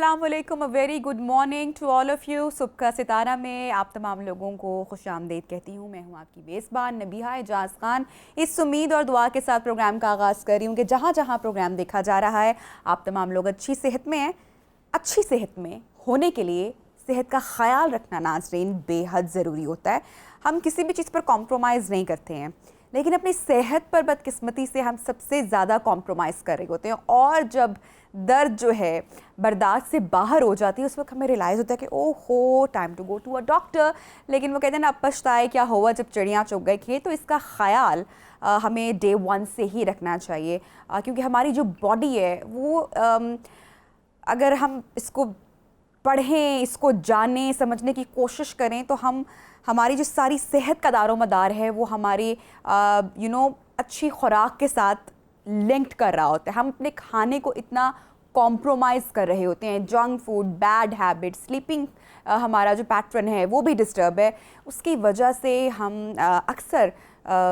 अस्सलाम वालेकुम, a very good morning to all of you. सुबह का सितारा में आप तमाम लोगों को खुशामदीद कहती हूँ। मैं हूँ आपकी मेज़बान नबीहा एजाज़ खान। इस उम्मीद और दुआ के साथ प्रोग्राम का आगाज़ कर रही हूँ कि जहाँ जहाँ प्रोग्राम देखा जा रहा है आप तमाम लोग अच्छी सेहत में हैं। अच्छी सेहत में होने के लिए सेहत का ख़याल रखना नाज़रीन बेहद ज़रूरी होता है। हम किसी भी चीज़ पर कॉम्प्रोमाइज़ नहीं करते हैं, लेकिन अपनी सेहत पर बदकिस्मती से हम सबसे ज़्यादा कॉम्प्रोमाइज़ कर रहे होते हैं। और जब दर्द जो है बर्दाश्त से बाहर हो जाती है उस वक्त हमें रियलाइज़ होता है कि ओहो time to go to a doctor. लेकिन वो कहते हैं ना, अब पछताए क्या हुआ जब चिड़ियाँ चुग गई खेत। तो इसका ख्याल हमें डे वन से ही रखना चाहिए, क्योंकि हमारी जो बॉडी है वो अगर हम इसको पढ़ें, इसको जानें, समझने की कोशिश करें तो हमारी जो सारी सेहत का दारोमदार है वो हमारी अच्छी खुराक के साथ लिंक्ड कर रहा होता है। हम अपने खाने को इतना कॉम्प्रोमाइज़ कर रहे होते हैं। Junk food, bad habit, sleeping, हमारा जो पैटर्न है वो भी डिस्टर्ब है। उसकी वजह से हम अक्सर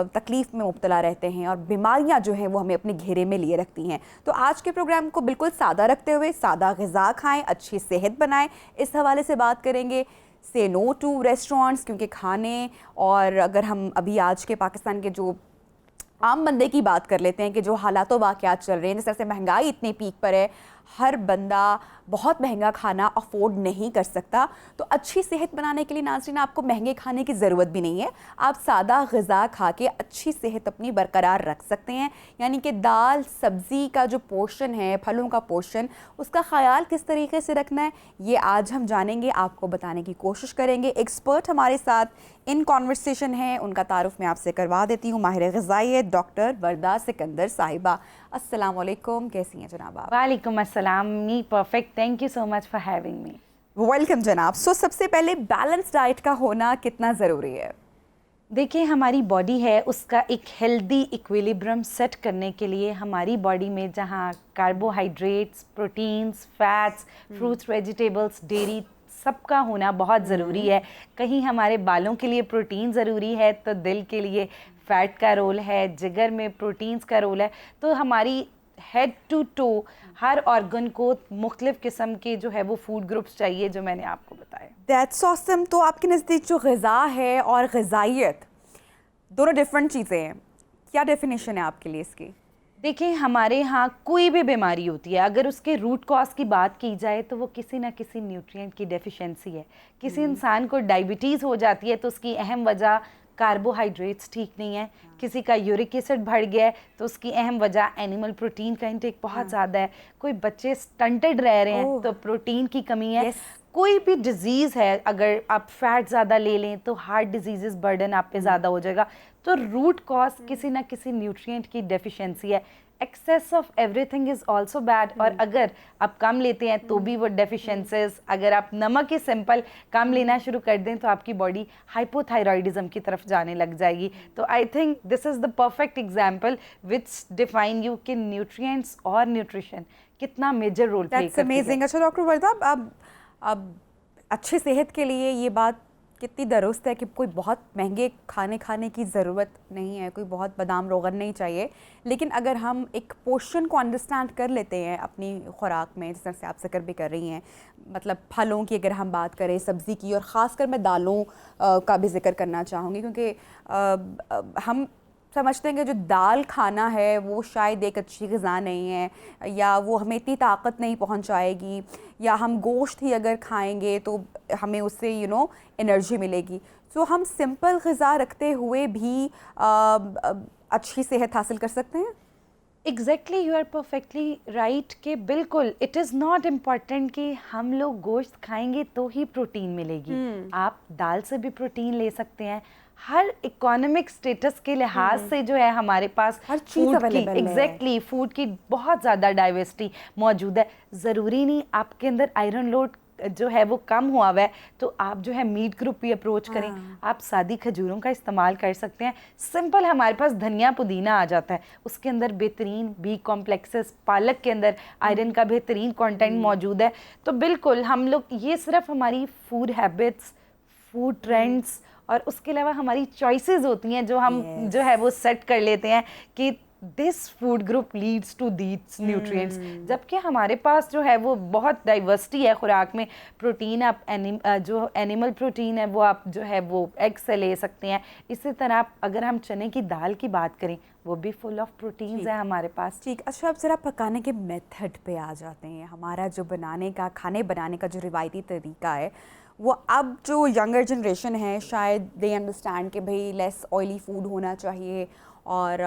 तकलीफ़ में मुब्तला रहते हैं और बीमारियां जो हैं वो हमें अपने घेरे में लिए रखती हैं। तो आज के प्रोग्राम को बिल्कुल सादा रखते हुए सादा ग़िज़ा खाएं, अच्छी सेहत बनाएं, इस हवाले से बात करेंगे। से नो टू रेस्टोरेंट्स, क्योंकि खाने, और अगर हम अभी आज के पाकिस्तान के जो आम बंदे की बात कर लेते हैं कि जो हालातों वाक़यात चल रहे हैं, जिस तरह से महंगाई इतनी पीक पर है, हर बंदा बहुत महंगा खाना अफोर्ड नहीं कर सकता। तो अच्छी सेहत बनाने के लिए नाज़रीन आपको महंगे खाने की ज़रूरत भी नहीं है। आप सादा ग़िज़ा खा के अच्छी सेहत अपनी बरकरार रख सकते हैं। यानी कि दाल सब्ज़ी का जो पोर्शन है, फलों का पोर्शन, उसका ख़याल किस तरीके से रखना है ये आज हम जानेंगे, आपको बताने की कोशिश करेंगे। एक्सपर्ट हमारे साथ इन कॉन्वर्सेशन है, उनका तारुफ मैं आपसे करवा देती हूँ। माहिर ग़िज़ाइयत डॉक्टर वर्दा सिकंदर साहिबा। अस्सलाम वालेकुम, कैसी हैं जनाब आप? वालेकुम अस्सलाम, me perfect, thank you so much for having me. Welcome जनाब। सबसे पहले बैलेंस डाइट का होना कितना ज़रूरी है? देखिए, हमारी बॉडी है, उसका एक हेल्दी इक्विलिब्रियम सेट करने के लिए हमारी बॉडी में जहाँ carbohydrates, proteins, fats, fruits, vegetables, dairy, सबका होना बहुत ज़रूरी है। कहीं हमारे बालों के लिए प्रोटीन ज़रूरी है तो दिल के लिए फ़ैट का रोल है, जिगर में प्रोटीन्स का रोल है। तो हमारी हेड टू टो हर ऑर्गन को मुख्तलिफ किस्म के जो है वो फूड ग्रुप्स चाहिए, जो मैंने आपको बताया। That's awesome. तो आपके नज़दीक जो ग़िज़ा है और ग़िज़ाइयत दोनों डिफरेंट चीज़ें हैं, क्या डेफिनेशन है आपके लिए इसकी? देखिए, हमारे यहाँ कोई भी बीमारी होती है, अगर उसके रूट कॉज की बात की जाए तो वो किसी ना किसी न्यूट्रिएंट की डेफिशिएंसी है। किसी इंसान को डायबिटीज़ हो जाती है तो उसकी अहम वजह कार्बोहाइड्रेट्स ठीक नहीं है। किसी का यूरिक एसिड बढ़ गया है तो उसकी अहम वजह एनिमल प्रोटीन का इंटेक बहुत ज़्यादा है। कोई बच्चे स्टंटेड रह रहे हैं तो प्रोटीन की कमी है। कोई भी डिजीज़ है, अगर आप फैट ज़्यादा ले लें तो हार्ट डिजीज़ बर्डन आप पे ज़्यादा हो जाएगा। तो रूट कॉज किसी ना किसी न्यूट्रिएंट की डेफिशिएंसी है। Excess of everything is also bad. और अगर आप कम लेते हैं तो भी वो डेफिशिएंसीज, अगर आप नमक ही सिंपल कम लेना शुरू कर दें तो आपकी बॉडी हाइपोथायरॉयडिज्म की तरफ जाने लग जाएगी। तो I think this is the perfect example which define you कि न्यूट्रिएंट्स और न्यूट्रिशन कितना मेजर रोल प्ले करती है। अमेजिंग। अच्छा डॉक्टर वर्दा, अब अच्छी सेहत के लिए ये बात कितनी दुरुस्त है कि कोई बहुत महंगे खाने की ज़रूरत नहीं है, कोई बहुत बादाम रोगन नहीं चाहिए, लेकिन अगर हम एक पोर्शन को अंडरस्टैंड कर लेते हैं अपनी खुराक में, जिस तरह से आप जिक्र भी कर रही हैं, मतलब फलों की अगर हम बात करें, सब्ज़ी की, और ख़ासकर मैं दालों का भी जिक्र करना चाहूँगी, क्योंकि हम समझते हैं कि जो दाल खाना है वो शायद एक अच्छी ग़िज़ा नहीं है, या वो हमें इतनी ताकत नहीं पहुंचाएगी, या हम गोश्त ही अगर खाएंगे तो हमें उससे एनर्जी मिलेगी। तो हम सिंपल ग़िज़ा रखते हुए भी अच्छी सेहत हासिल कर सकते हैं। Exactly, you are perfectly right कि बिल्कुल इट इज़ नॉट इम्पॉर्टेंट कि हम लोग गोश्त खाएंगे तो ही प्रोटीन मिलेगी। आप दाल से भी प्रोटीन ले सकते हैं। हर इकोनॉमिक स्टेटस के लिहाज से जो है हमारे पास हर चीज़ अवेलेबल है। एग्जैक्टली, फूड की बहुत ज़्यादा डाइवर्सिटी मौजूद है। ज़रूरी नहीं आपके अंदर आयरन लोड जो है वो कम हुआ हुआ है तो आप जो है मीट ग्रुप भी अप्रोच करें। आप सादी खजूरों का इस्तेमाल कर सकते हैं। सिंपल हमारे पास धनिया पुदीना आ जाता है, उसके अंदर बेहतरीन बी कॉम्प्लेक्सेस, पालक के अंदर आयरन का बेहतरीन कंटेंट मौजूद है। तो बिल्कुल हम लोग, ये सिर्फ हमारी फूड हैबिट्स, फूड ट्रेंड्स और उसके अलावा हमारी चॉइसेस होती हैं जो हम जो है वो सेट कर लेते हैं कि this food group leads to these nutrients. जबकि हमारे पास जो है वो बहुत डाइवर्सिटी है खुराक में। प्रोटीन आप जो एनिमल प्रोटीन है वो आप जो है वो एग से ले सकते हैं। इसी तरह अगर हम चने की दाल की बात करें वो भी फुल ऑफ प्रोटीन्स है हमारे पास। ठीक, अच्छा अब ज़रा पकाने के मेथड पे आ जाते हैं। हमारा जो बनाने का, खाने बनाने का जो रिवायती तरीका है वो अब जो यंगर जनरेशन है शायद दे अंडरस्टैंड कि भाई लेस ऑयली फूड होना चाहिए और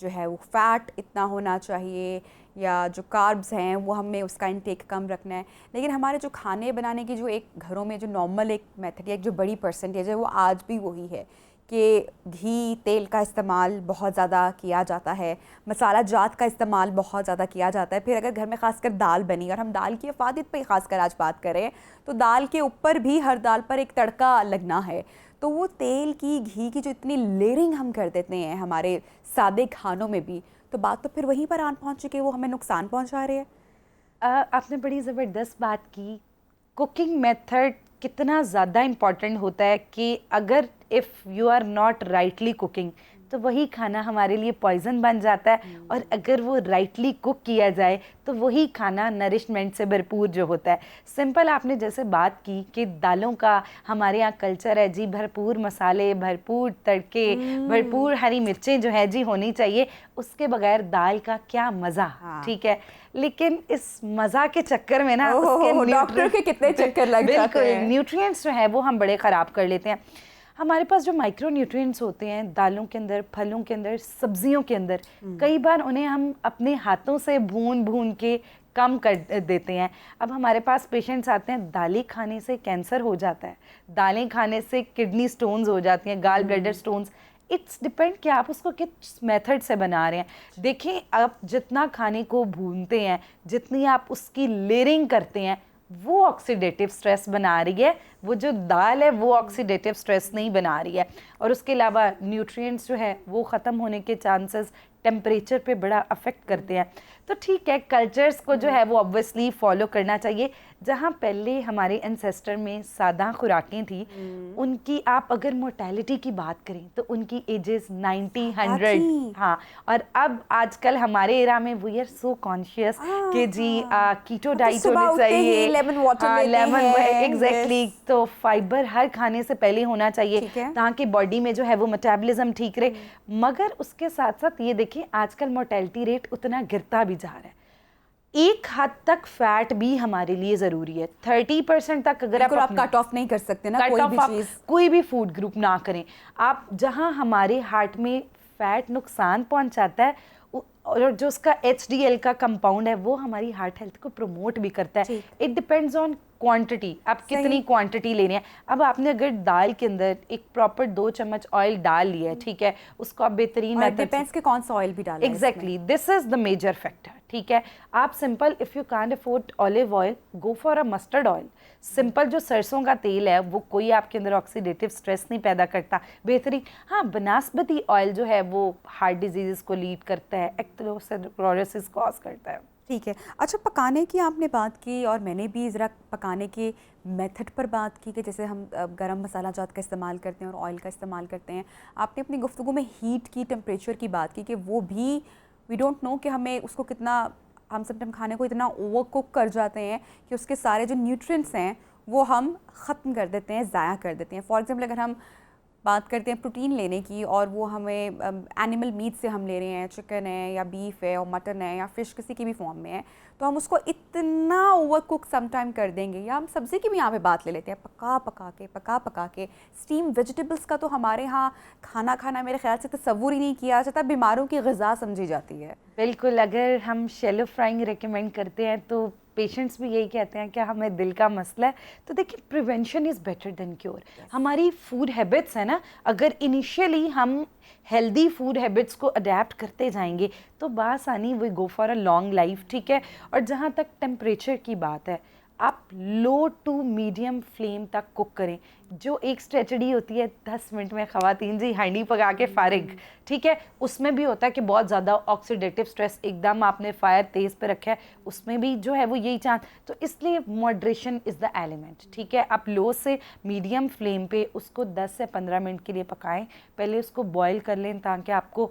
जो है वो फैट इतना होना चाहिए या जो कार्ब्स हैं वो हमें उसका इंटेक कम रखना है। लेकिन हमारे जो खाने बनाने की जो एक घरों में जो नॉर्मल एक मेथड या एक जो बड़ी परसेंटेज है वो आज भी वही है कि घी तेल का इस्तेमाल बहुत ज़्यादा किया जाता है, मसाला जात का इस्तेमाल बहुत ज़्यादा किया जाता है। फिर अगर घर में ख़ासकर दाल बनी और हम दाल की अफादियत पे ख़ासकर आज बात करें तो दाल के ऊपर भी हर दाल पर एक तड़का लगना है। तो वो तेल की घी की जो इतनी लेयरिंग हम कर देते हैं हमारे सादे खानों में भी, तो बात तो फिर वहीं पर आन पहुँच चुकी है, वो हमें नुकसान पहुँचा रहे हैं। आपने बड़ी ज़बरदस्त बात की। कुकिंग मेथड कितना ज़्यादा इम्पॉर्टेंट होता है कि अगर if you are not rightly cooking तो वही खाना हमारे लिए पॉइजन बन जाता है, और अगर वो राइटली कुक किया जाए तो वही खाना नरिशमेंट से भरपूर जो होता है। सिंपल आपने जैसे बात की कि दालों का हमारे यहाँ कल्चर है जी, भरपूर मसाले, भरपूर तड़के, भरपूर हरी मिर्चें जो है जी होनी चाहिए, उसके बगैर दाल का क्या मज़ा। ठीक है, लेकिन इस मज़ा के चक्कर में ना उसके डॉक्टर के कितने चक्कर लग जाते हैं। न्यूट्रिएंट्स जो है वो हम बड़े ख़राब कर लेते हैं। हमारे पास जो माइक्रो न्यूट्रिएंट्स होते हैं दालों के अंदर, फलों के अंदर, सब्जियों के अंदर, कई बार उन्हें हम अपने हाथों से भून भून के कम कर देते हैं। अब हमारे पास पेशेंट्स आते हैं, दालें खाने से कैंसर हो जाता है, दालें खाने से किडनी स्टोन्स हो जाती हैं, gall bladder stones. It's depend कि आप उसको किस मेथड से बना रहे हैं। देखें, आप जितना खाने को भूनते हैं, जितनी आप उसकी लेयरिंग करते हैं, वो ऑक्सीडेटिव स्ट्रेस बना रही है। वो जो दाल है वो ऑक्सीडेटिव स्ट्रेस नहीं बना रही है। और उसके अलावा न्यूट्रिएंट्स जो है वो ख़त्म होने के चांसेस टेम्परेचर पे बड़ा अफेक्ट करते हैं। तो ठीक है, कल्चर्स को जो है वो ऑब्वियसली फॉलो करना चाहिए। जहाँ पहले हमारे एंसेस्टर में सादा खुराकें थी, उनकी आप अगर मोर्टेलिटी की बात करें तो उनकी एजेस 90, 100। हाँ, और अब आजकल हमारे एरा में वी आर सो कॉन्शियस कि जी कीटो डाइट होनी चाहिए, लेमन वाटर लेमन, एग्जैक्टली। तो फाइबर हर खाने से पहले होना चाहिए ताकि बॉडी में जो है वो मेटाबॉलिज्म ठीक रहे। मगर उसके साथ साथ ये देखिए आजकल मोर्टेलिटी रेट उतना गिरता भी जा रहा है। एक हद तक फैट भी हमारे लिए ज़रूरी है। 30% तक अगर आप कट ऑफ नहीं कर सकते ना कोई भी फूड ग्रुप ना करें। आप जहां हमारे हार्ट में फैट नुकसान पहुंचाता है और जो उसका HDL का कंपाउंड है वो हमारी हार्ट हेल्थ को प्रमोट भी करता है। इट डिपेंड्स ऑन क्वांटिटी, आप कितनी क्वांटिटी ले रहे हैं। अब आपने अगर दाल के अंदर एक प्रॉपर 2 चम्मच ऑयल डाल लिया है, ठीक है, उसको आप बेहतरीन मेथड, डिपेंड्स के कौन सा ऑयल भी डालना है। Exactly, this is the major factor. ठीक है, आप simple, if you can't afford olive oil, go for a mustard oil. Simple जो सरसों का तेल है वो कोई आपके अंदर ऑक्सीडेटिव स्ट्रेस नहीं पैदा करता, बेहतरीन। हाँ, बनास्पति ऑयल जो है वो हार्ट डिजीज़ को लीड करता है, एथेरोस्क्लेरोसिस कॉज करता है। ठीक है, अच्छा पकाने की आपने बात की और मैंने भी ज़रा पकाने के मेथड पर बात की कि जैसे हम गरम मसाला जात का इस्तेमाल करते हैं और ऑयल का इस्तेमाल करते हैं। आपने अपनी गुफ्तगू में हीट की, टेम्परेचर की बात की कि वो भी वी डोंट नो कि हमें उसको कितना, हम समटाइम खाने को इतना ओवर कुक कर जाते हैं कि उसके सारे जो न्यूट्रिएंट्स हैं वो हम ख़त्म कर देते हैं, ज़ाया कर देते हैं। फॉर एग्जांपल अगर हम बात करते हैं प्रोटीन लेने की और वो हमें एनिमल मीट से हम ले रहे हैं, चिकन है या बीफ है और मटन है या फ़िश किसी की भी फॉर्म में है, तो हम उसको इतना ओवर कुक समटाइम कर देंगे। या हम सब्ज़ी की भी यहाँ पे बात ले लेते हैं, पका पका के स्टीम वेजिटेबल्स का तो हमारे यहाँ खाना मेरे ख्याल से तसव्वुर ही नहीं किया जाता, बीमारों की ग़िज़ा समझी जाती है। बिल्कुल, अगर हम शैलो फ्राइंग रेकमेंड करते हैं तो पेशेंट्स भी यही कहते हैं कि हमें दिल का मसला है। तो देखिए, prevention is better than cure. हमारी फूड हैबिट्स है ना, अगर इनिशियली हम हेल्दी फूड हैबिट्स को अडेप्ट करते जाएंगे तो बासानी we go for a long life. ठीक है, और जहाँ तक टेम्परेचर की बात है, आप लो टू मीडियम फ्लेम तक कुक करें। जो एक स्ट्रेचडी होती है 10 मिनट में ख़वातीन जी हांडी पका के फारिग, ठीक है, उसमें भी होता है कि बहुत ज़्यादा ऑक्सीडेटिव स्ट्रेस, एकदम आपने फायर तेज़ पे रखा है, उसमें भी जो है वो यही चांस, तो इसलिए मॉडरेशन इज़ द एलिमेंट, ठीक है। आप लो से मीडियम फ्लेम पे उसको 10 से 15 मिनट के लिए पकाएं, पहले उसको बॉईल कर लें ताकि आपको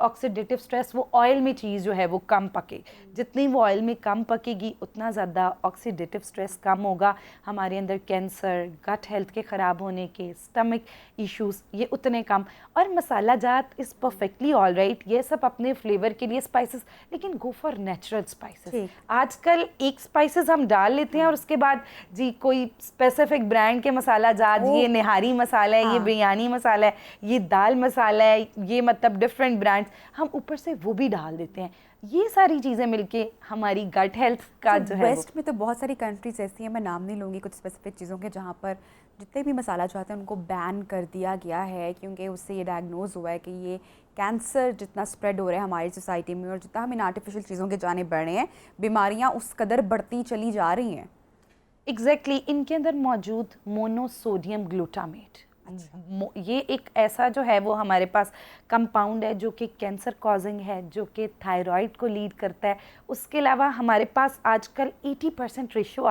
ऑक्सीडेटिव स्ट्रेस, वो ऑयल में चीज़ जो है वो कम पके, जितनी वो ऑयल में कम पकेगी उतना ज़्यादा ऑक्सीडेटिव स्ट्रेस कम होगा, हमारे अंदर कैंसर, गट हेल्थ के ख़राब होने के, स्टमक इश्यूज ये उतने कम। और मसाला जात इज़ परफेक्टली ऑल राइट, ये सब अपने फ्लेवर के लिए स्पाइसेस, लेकिन गो फॉर नेचुरल स्पाइसेस। आजकल एक स्पाइसेस हम डाल लेते हैं और उसके बाद जी कोई स्पेसिफिक ब्रांड के मसाला जात, ये निहारी मसाला है, ये बिरयानी मसाला है, ये दाल मसाला है, ये मतलब डिफरेंट ब्रांड्स, हम ऊपर से वो भी डाल देते हैं। ये सारी चीज़ें मिलके हमारी गट हेल्थ का जो है, वेस्ट में तो बहुत सारी कंट्रीज ऐसी हैं, मैं नाम नहीं लूँगी कुछ स्पेसिफिक चीज़ों के, जहाँ पर जितने भी मसाला जो आते हैं उनको बैन कर दिया गया है, क्योंकि उससे ये डायग्नोज हुआ है कि ये कैंसर जितना स्प्रेड हो रहा है हमारी सोसाइटी में और जितना हम इन आर्टिफिशियल चीज़ों के जाने बढ़ रहे हैं, बीमारियाँ उस कदर बढ़ती चली जा रही हैं। एग्जैक्टली इनके अंदर मौजूद मोनोसोडियम ग्लूटामेट, ये एक ऐसा जो है वो हमारे पास कंपाउंड है जो कि कैंसर कॉजिंग है, जो कि थायराइड को लीड करता है। उसके अलावा हमारे पास आजकल 80% रेशो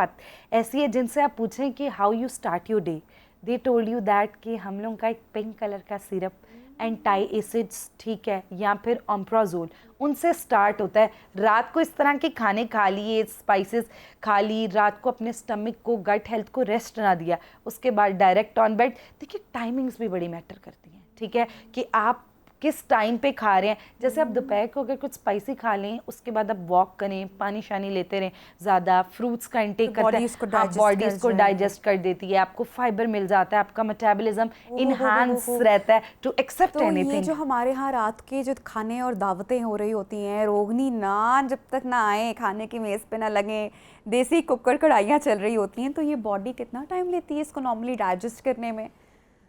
ऐसी है जिनसे आप पूछें कि how you start your day, they told you that कि हम लोगों का एक पिंक कलर का सिरप एंटी एसिड्स, ठीक है, या फिर ओम्प्राजोल, उनसे स्टार्ट होता है। रात को इस तरह के खाने खा लिए, स्पाइसेस खा ली, रात को अपने स्टमक को, गट हेल्थ को रेस्ट ना दिया, उसके बाद डायरेक्ट ऑन बेड। देखिए टाइमिंग्स भी बड़ी मैटर करती हैं, ठीक है, कि आप किस टाइम पे खा रहे हैं। जैसे आप दोपहर को अगर कुछ स्पाइसी खा लें, उसके बाद आप वॉक करें, पानी शानी लेते रहें, ज़्यादा फ्रूट्स का इंटेक करते हैं, बॉडी इसको डाइजेस्ट कर देती है, आपको फाइबर मिल जाता है, आपका मेटाबॉलिज्म इनहांस रहता है टू एक्सेप्ट एनीथिंग। ये जो हमारे यहाँ रात के जो खाने और दावतें हो रही होती हैं, रोगनी नान जब तक ना आए, खाने की मेज़ पे ना लगे, देसी कुकर कढ़ाइयाँ चल रही होती हैं, तो ये बॉडी कितना टाइम लेती है इसको नॉर्मली डाइजेस्ट करने में?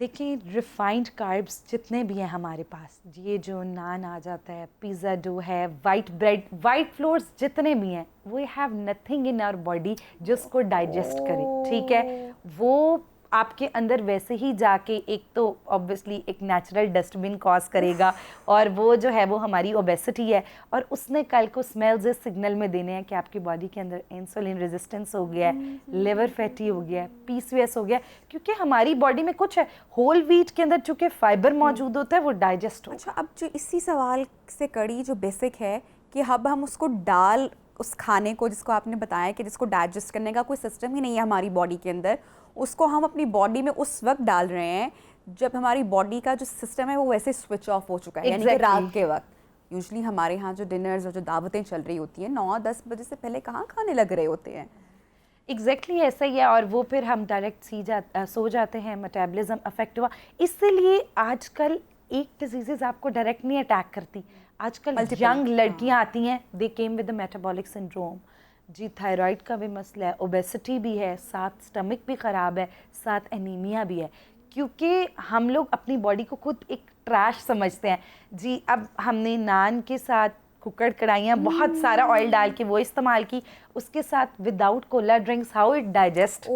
देखिए रिफाइंड कार्ब्स जितने भी हैं हमारे पास, ये जो नान आ जाता है, पिज़्ज़ा डो है, वाइट ब्रेड, वाइट फ्लोर्स जितने भी हैं, वो have nothing in our body जो उसको डाइजेस्ट करे, ठीक है। वो आपके अंदर वैसे ही जाके एक तो ऑब्वियसली एक नेचुरल डस्टबिन कॉज करेगा, और वो जो है वो हमारी ओबेसिटी है, और उसने कल को स्मेल्स इस सिग्नल में देने हैं कि आपकी बॉडी के अंदर इंसुलिन रेजिस्टेंस हो गया है, लिवर फैटी हो गया है, PCOS हो गया है, क्योंकि हमारी बॉडी में कुछ है, होल व्हीट के अंदर चूँकि फाइबर मौजूद होता है वो डाइजेस्ट हो। अच्छा, अब जो इसी सवाल से कड़ी जो बेसिक है कि अब हम उसको डाल उस खाने को जिसको आपने बताया कि जिसको डाइजेस्ट करने का कोई सिस्टम ही नहीं है हमारी बॉडी के अंदर, उसको हम अपनी बॉडी में उस वक्त डाल रहे हैं जब हमारी बॉडी का जो सिस्टम है वो वैसे स्विच ऑफ हो चुका है, यानी कि रात के वक्त। यूजुअली हमारे यहाँ जो डिनर्स और जो दावतें चल रही होती हैं 9-10 बजे से पहले कहाँ खाने लग रहे होते हैं। एग्जैक्टली ऐसा ही है, और वो फिर हम डायरेक्ट सो जाते हैं, मेटाबॉलिज्म अफेक्ट हुआ। इसलिए आजकल एक डिजीज़ आपको डायरेक्ट नहीं अटैक करती, आजकल यंग लड़कियां आती हैं, they came with the metabolic syndrome, जी थायराइड का भी मसला है, ओबेसिटी भी है, साथ स्टमक भी ख़राब है, साथ एनीमिया भी है, क्योंकि हम लोग अपनी बॉडी को खुद एक ट्रैश समझते हैं जी। अब हमने नान के साथ कुकर कढ़ाइयाँ बहुत सारा ऑयल डाल के वो इस्तेमाल की, उसके साथ without Cola drinks, how it digest.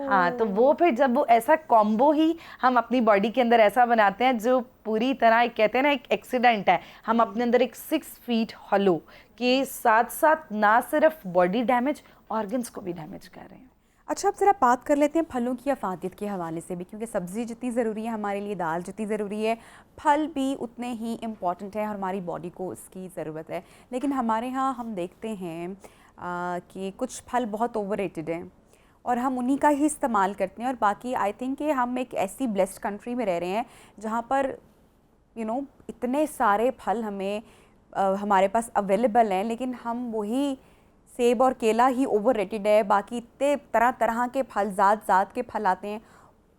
हाँ, तो वो फिर जब वो ऐसा कॉम्बो ही हम अपनी बॉडी के अंदर ऐसा बनाते हैं जो पूरी तरह एक कहते हैं ना एक एक्सीडेंट है, हम अपने अंदर एक 6 फीट हॉलो के साथ साथ ना सिर्फ बॉडी डैमेज, ऑर्गन्स को भी डैमेज कर रहे हैं। अच्छा, अब ज़रा बात कर लेते हैं फलों की अफादियत के हवाले से भी, क्योंकि सब्ज़ी जितनी ज़रूरी है हमारे लिए, दाल जितनी ज़रूरी है, फल भी उतने ही इम्पॉर्टेंट है, हमारी बॉडी को उसकी ज़रूरत है। लेकिन हमारे यहाँ हम देखते हैं कि कुछ फल बहुत ओवररेटेड हैं और हम उन्हीं का ही इस्तेमाल करते हैं, और बाकी आई थिंक कि हम एक ऐसी ब्लेस्ड कंट्री में रह रहे हैं जहाँ पर इतने सारे फल हमें हमारे पास अवेलेबल हैं, लेकिन हम वही सेब और केला ही ओवररेटेड है, बाकी इतने तरह तरह के फल, ज़ात के फल आते हैं,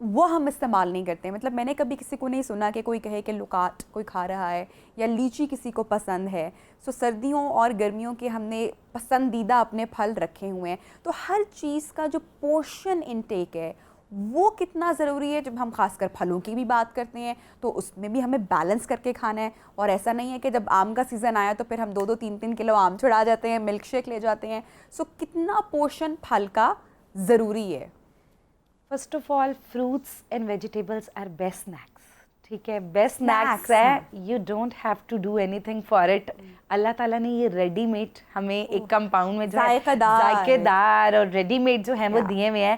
वो हम इस्तेमाल नहीं करते। मतलब मैंने कभी किसी को नहीं सुना कि कोई कहे कि लुकाट कोई खा रहा है या लीची किसी को पसंद है। सो सर्दियों और गर्मियों के हमने पसंदीदा अपने फल रखे हुए हैं। तो हर चीज़ का जो पोर्शन इनटेक है वो कितना ज़रूरी है। जब हम खासकर फलों की भी बात करते हैं तो उसमें भी हमें बैलेंस करके खाना है, और ऐसा नहीं है कि जब आम का सीज़न आया तो फिर हम 2-2, 3-3 किलो आम छुड़ा जाते हैं, मिल्क शेक ले जाते हैं। सो कितना पोर्शन फल का ज़रूरी है? First of all fruits and vegetables are best snacks, ठीक है, बेस्ट Snacks, स्नैक्स है, you don't have to do anything for it. अल्लाह ताला ने ये रेडीमेड हमें एक कंपाउंड में जो है जायकेदार और रेडीमेड जो है वो दिए हुए हैं,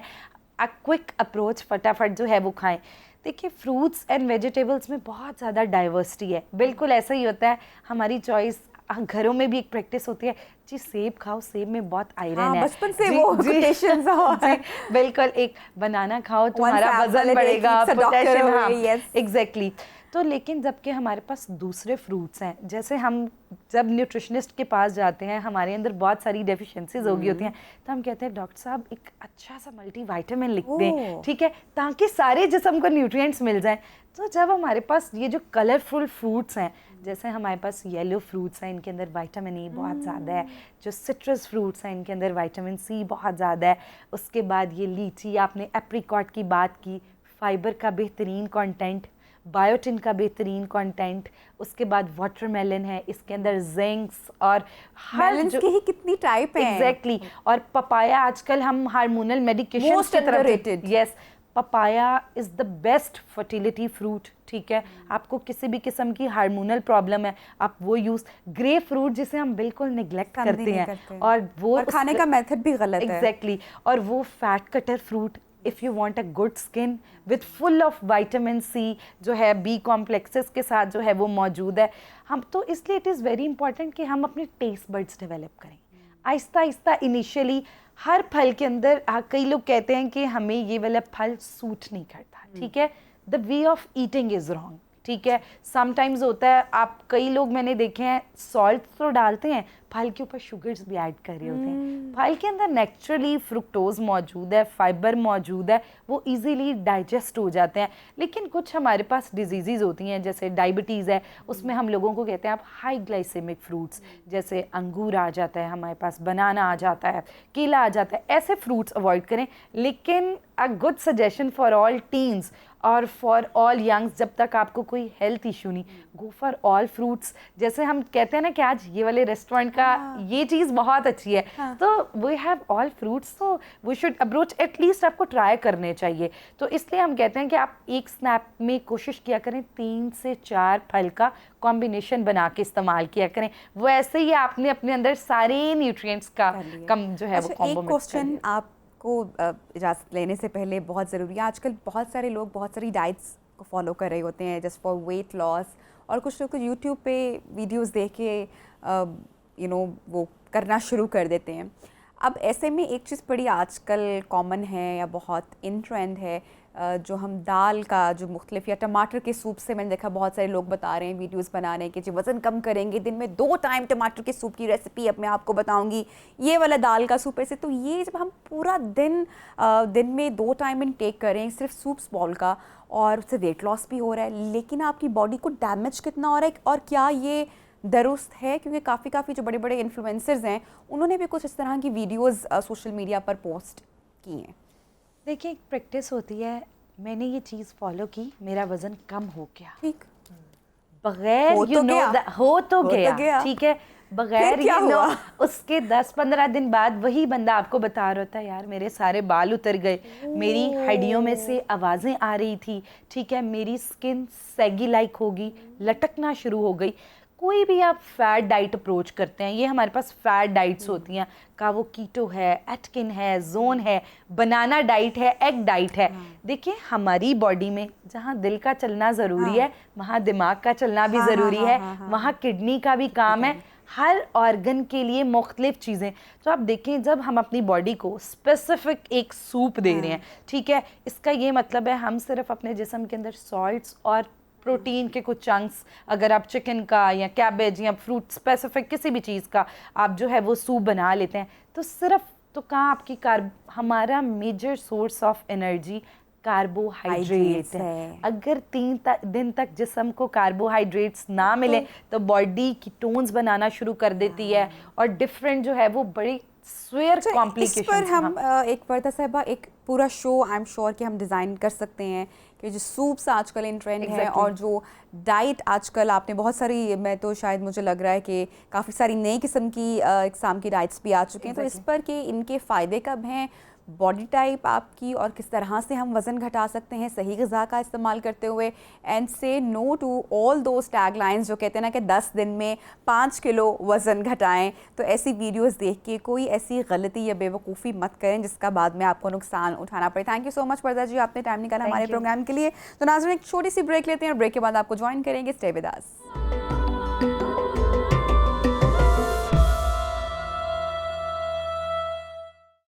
अ क्विक अप्रोच, फटाफट जो है वो खाएं। देखिए फ्रूट्स एंड वेजिटेबल्स में बहुत ज़्यादा डाइवर्सिटी है, बिल्कुल ऐसा ही होता है, हमारी चॉइस घरों में भी एक प्रैक्टिस होती है जी, सेब खाओ, सेब में बहुत आयरन है, बचपन से वो quotations जी, बिल्कुल, एक बनाना खाओ तुम्हारा वजन बढ़ेगा, पोटेशियम, हाँ एग्जैक्टली। तो लेकिन जबकि हमारे पास दूसरे फ्रूट्स हैं, जैसे हम जब न्यूट्रिशनिस्ट के पास जाते हैं, हमारे अंदर बहुत सारी डेफिशिएंसीज हो गई होती हैं, तो हम कहते हैं डॉक्टर साहब एक अच्छा सा मल्टीविटामिन लिख दें, ठीक है, ताकि सारे जिस्म को न्यूट्रिएंट्स मिल जाएं। तो जब हमारे पास ये जो कलरफुल फ्रूट्स हैं, जैसे हमारे पास येलो फ्रूट्स हैं, इनके अंदर विटामिन ई बहुत ज़्यादा है, जो सिट्रस फ्रूट्स हैं इनके अंदर विटामिन सी बहुत ज़्यादा है, उसके बाद ये लीची, आपने एप्रिकॉट की बात की, फाइबर का बेहतरीन कंटेंट, बायोटिन का बेहतरीन कंटेंट, उसके बाद वाटरमेलन है, इसके अंदर जिंक्स और हर की ही कितनी टाइप है एग्जैक्टली, और पपाया आजकल हम हार्मोनल मेडिकेशन की तरफ, yes, papaya is the best fertility fruit, ठीक है, आपको किसी भी किस्म की हार्मोनल प्रॉब्लम है आप वो यूज़, ग्रेप फ्रूट जिसे हम बिल्कुल निगलेक्ट करते हैं और वो और खाने का मेथड भी गलत है, एग्जैक्टली, और वो fat cutter fruit, if you want a good skin with full of vitamin C जो है बी कॉम्प्लेक्सेस के साथ जो है वो मौजूद है, हम तो इसलिए इट इज़ वेरी इंपॉर्टेंट कि हम अपने टेस्ट बड्स डेवलप करें आहिस्ता आहिस्ता। इनिशियली हर फल के अंदर कई लोग कहते हैं कि हमें ये वाला फल सूट नहीं करता, ठीक है, the way of eating is wrong, ठीक है, समटाइम्स होता है, आप कई लोग मैंने देखे हैं सॉल्ट तो डालते हैं, फल के ऊपर शुगर्स भी ऐड कर रहे होते हैं, फल के अंदर नेचुरली फ्रुक्टोज मौजूद है, फाइबर मौजूद है, वो इजीली डाइजेस्ट हो जाते हैं। लेकिन कुछ हमारे पास डिजीज़ होती हैं, जैसे डायबिटीज़ है, उसमें हम लोगों को कहते हैं आप हाई ग्लाइसेमिक फ्रूट्स, जैसे अंगूर आ जाता है हमारे पास, बनाना आ जाता है, केला आ जाता है, ऐसे फ्रूट्स अवॉइड करें। लेकिन a good suggestion for all teens और फॉर ऑल यंग्स, जब तक आपको कोई हेल्थ इशू नहीं, गो फॉर ऑल फ्रूट्स। जैसे हम कहते हैं ना कि आज ये वाले रेस्टोरेंट का ये चीज़ बहुत अच्छी है, तो वी हैव ऑल फ्रूट्स, तो वी शुड अप्रोच, एटलीस्ट आपको ट्राई करने चाहिए। तो इसलिए हम कहते हैं कि आप एक स्नैप में कोशिश किया करें 3 से 4 फल का कॉम्बिनेशन बना के इस्तेमाल किया करें, वो ऐसे ही आपने अपने अंदर सारे न्यूट्रिएंट्स का कम जो है वो कॉम्बो। एक क्वेश्चन आप को इजाज़त लेने से पहले बहुत ज़रूरी है, आजकल बहुत सारे लोग बहुत सारी डाइट्स को फॉलो कर रहे होते हैं जस्ट फॉर वेट लॉस, और कुछ लोग यूट्यूब पे वीडियोस देख के वो करना शुरू कर देते हैं। अब ऐसे में एक चीज़ बड़ी आजकल कॉमन है या बहुत इन ट्रेंड है, जो हम दाल का जो मुख्तलिफ या टमाटर के सूप से मैंने देखा बहुत सारे लोग बता रहे हैं वीडियोस बनाने के, जो वज़न कम करेंगे, दिन में 2 टाइम टमाटर के सूप की रेसिपी अब मैं आपको बताऊंगी, ये वाला दाल का सूप ऐसे। तो ये जब हम पूरा दिन में 2 टाइम इनटेक करें सिर्फ सूप्स बॉल का, और उससे वेट लॉस भी हो रहा है, लेकिन आपकी बॉडी को डैमेज कितना हो रहा है, और क्या ये दुरुस्त है? क्योंकि काफ़ी जो बड़े बड़े इन्फ्लुएंसर्स हैं उन्होंने भी कुछ इस तरह की वीडियोस सोशल मीडिया पर पोस्ट की हैं। देखिए एक प्रैक्टिस होती है, मैंने ये चीज़ फॉलो की, मेरा वज़न कम हो गया, ठीक, बगैर हो तो गया, ठीक है, बगैर उसके 10-15 दिन बाद वही बंदा आपको बता रहा होता है यार मेरे सारे बाल उतर गए, मेरी हड्डियों में से आवाज़ें आ रही थी, ठीक है, मेरी स्किन सैगी लाइक होगी, लटकना शुरू हो गई। कोई भी आप फैट डाइट अप्रोच करते हैं, ये हमारे पास फैट डाइट्स होती हैं, का वो कीटो है, एटकिन है, जोन है, बनाना डाइट है, एग डाइट है। देखिए हमारी बॉडी में जहाँ दिल का चलना ज़रूरी है, वहाँ दिमाग का चलना भी ज़रूरी है, वहाँ किडनी का भी काम है, हर ऑर्गन के लिए मुख्तलिफ चीज़ें। तो आप देखें जब हम अपनी बॉडी को स्पेसिफिक एक सूप दे रहे हैं, ठीक है, इसका ये मतलब है हम सिर्फ अपने जिस्म के अंदर सॉल्ट्स और प्रोटीन के कुछ चंक्स, अगर आप चिकन का या कैबेज या फ्रूट स्पेसिफिक किसी भी चीज़ का आप जो है वो सूप बना लेते हैं, तो सिर्फ तो कहाँ आपकी हमारा major source of energy carbohydrates है। अगर 3 दिन तक जिस्म को कार्बोहाइड्रेट्स ना मिले तो बॉडी कीटोन्स बनाना शुरू कर देती है, और डिफरेंट जो है वो बड़ी स्वेयर कॉम्प्लिकेशंस। इस पर हम एक वर्दा साहिबा एक पूरा शो आई एम श्योर कि हम डिज़ाइन कर सकते हैं कि जो सूप्स आजकल इन ट्रेंड हैं Exactly. और जो डाइट आजकल आपने बहुत सारी, मैं तो शायद मुझे लग रहा है कि काफ़ी सारी नई किस्म की इकसाम की डाइट्स भी आ चुके हैं, तो इस पर कि इनके फ़ायदे कब हैं, बॉडी टाइप आपकी और किस तरह से हम वज़न घटा सकते हैं सही ग़िज़ा का इस्तेमाल करते हुए, and say no to all those taglines जो कहते हैं ना कि 10 दिन में 5 किलो वज़न घटाएं। तो ऐसी वीडियोस देख के कोई ऐसी गलती या बेवकूफ़ी मत करें जिसका बाद में आपको नुकसान उठाना पड़े। थैंक यू सो मच पर्दा जी, आपने टाइम निकाला हमारे प्रोग्राम के लिए। तो नाज़रीन, एक छोटी सी ब्रेक लेते हैं और ब्रेक के बाद आपको ज्वाइन करेंगे। Stay with us.